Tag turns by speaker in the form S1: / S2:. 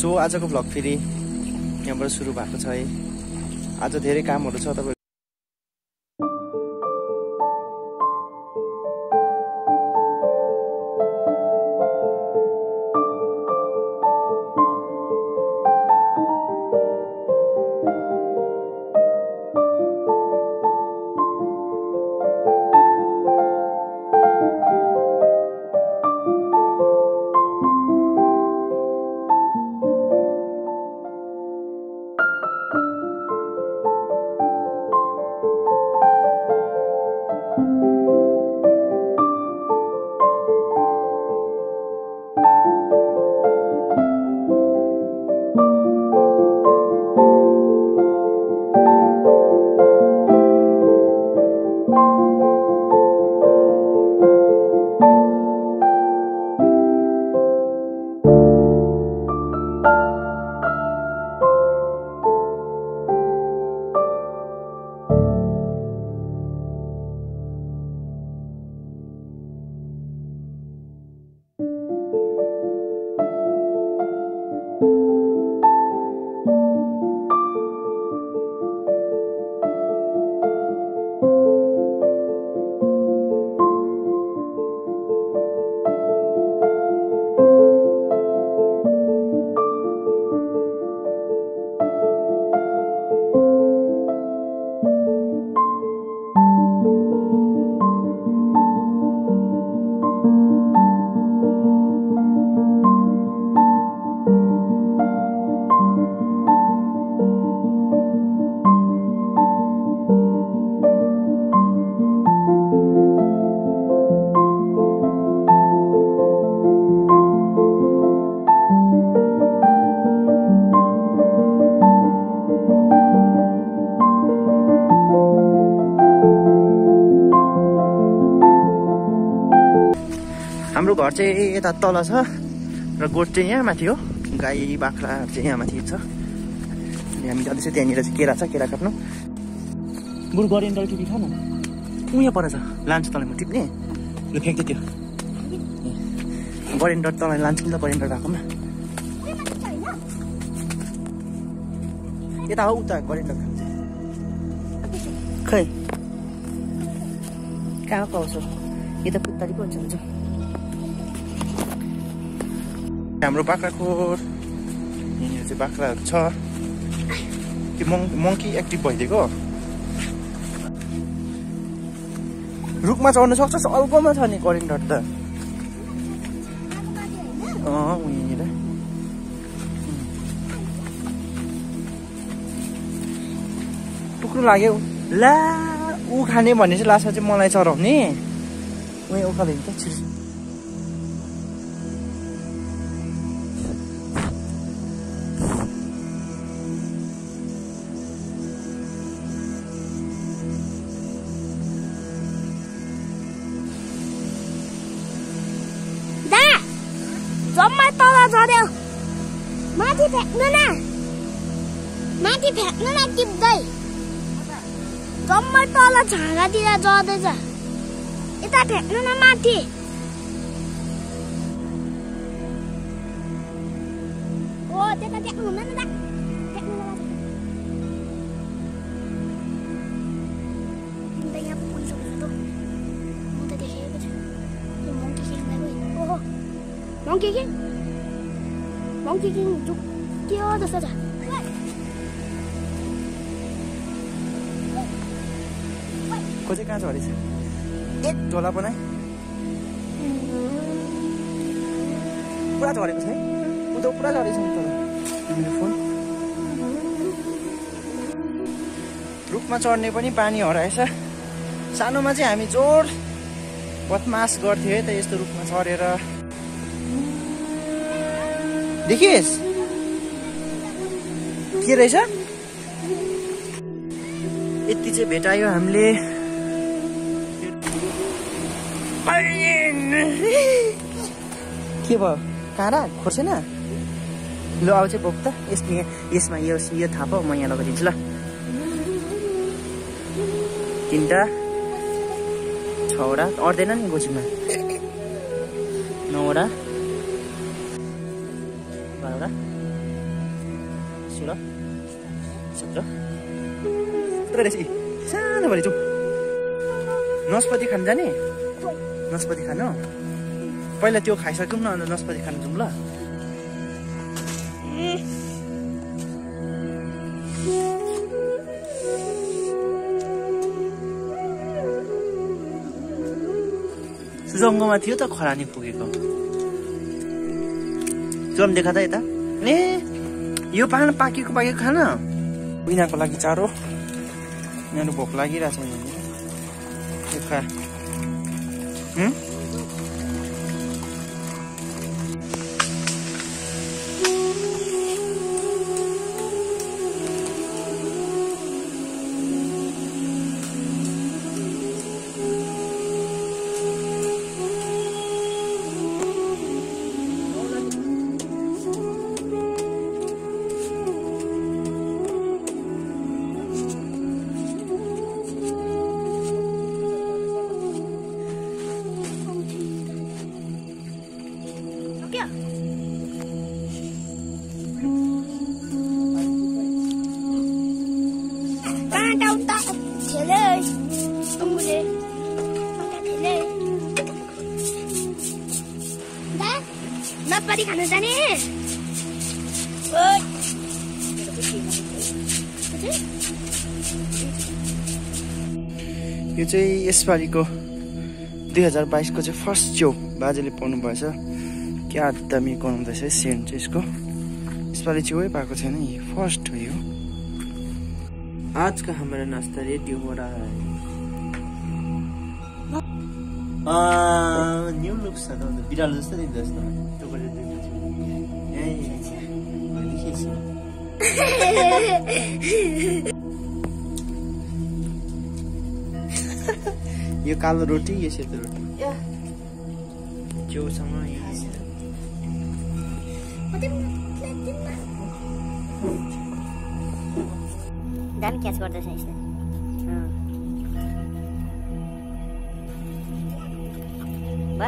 S1: So आजको vlog फेरि यहाँबाट सुरु भएको छ है। आज धेरै कामहरू छ तपाईँ हाम्रो घर चाहिँ यता तल छ र गोठ चाहिँ यहाँ माथि हो। गाई बाख्राहरू चाहिँ यहाँ माथि छ। अनि हामी जाँदैछ त्यहाँनिर चाहिँ केरा छ, केरा काट्नु। बरु गरेन्डर टिपी खा न, उहाँ पर छ, लान्छु तँलाई म टिप्ने। ल फ्याँक्दै त्यो गरेन्डर तँलाई लान्छु नि त, गरेन्डर राखौँ न। यता हो उता गरेन्डर खै कहाँ पाउँछ, यता पुत्तारी पो हुन्छ। हाम्रो बाख्राकोट यहाँनिर चाहिँ बाख्राहरू छ। त्यो मङ्की एक्टिभ भइदिएको रुखमा चढ्नु सक्छ, अल्पमा छ नि करेन्ट त। यहाँनिर टुक्रो लाग्यो ला, ऊ खाने भन्ने चाहिँ लासा चाहिँ मलाई चढाउने उहीँ उकालो हिँड्छ छिर्छु।
S2: जम्मा तल झर्यो, माथि फ्याँक्नु न, माथि फ्याँक्नु न टिप्दै। जम्मा तल झाँगातिर झर्दैछ, यता फ्याँक्नु न माथि। ओ त्यता फ्याँक्नु हुँदैन त, फ्याँक्नु न माथि। त यहाँ पुगिसकेको त, म त देखेको छु। यो मङ्की किङलाई गयो। ओहो मङ्की किङ झुक्क्यो जस्तो छ।
S1: को चाहिँ कहाँ झरेछ? एक झोला बनाए पुरा झरेको छ है, उता पुरा झरेको छ नि त मेरो फोन। रुखमा चढ्ने पनि पानी हराएछ। सानोमा चाहिँ हामी जोड बदमास गर्थ्यो है त यस्तो रुखमा चढेर। देखिस् के रहेछ, यति चाहिँ भेटायो हामीले। के भयो काँडा खोर्सेन? ल अब चाहिँ बोक त, यसमा यो थाहा पाऊ, म यहाँ लगाइदिन्छु ल। 3टा 6वटा अट्दैन नि गोजीमा, 9वटा 12वटा 16 17 पुरा रहेछ सानो भरि जाउँ नस्पति खान जाने नस्पति खानु पहिला त्यो खाइसक्यौँ न अन्त नस्पति खानु जाउँ ल सुजङ्गोमा थियो त खरानी पुगेको जम देखा त यता ए यो पाकेको खान बिनाको लागि चारो यिनीहरू भोक लागिरहेछ यो खा
S2: नस्पति खानु जाने
S1: यो चाहिँ यसपालिको 2022 को चाहिँ फर्स्ट च्याउ बाजेले पाउनु भएछ क्या दामी बनाउँदैछ सेन्ट चाहिँ यसको यसपालि च्याउै पाएको छैन फर्स्ट हो यो आज का हमारा नाश्ता रेडी हो रहा है न्यू लुक छ त बिरालो जस्तो देखिँदैछ त टोकले यो कालो रोटी यो सेतो रोटी च्याउसँग
S2: दामी क्याच गर्दैछ यसले बा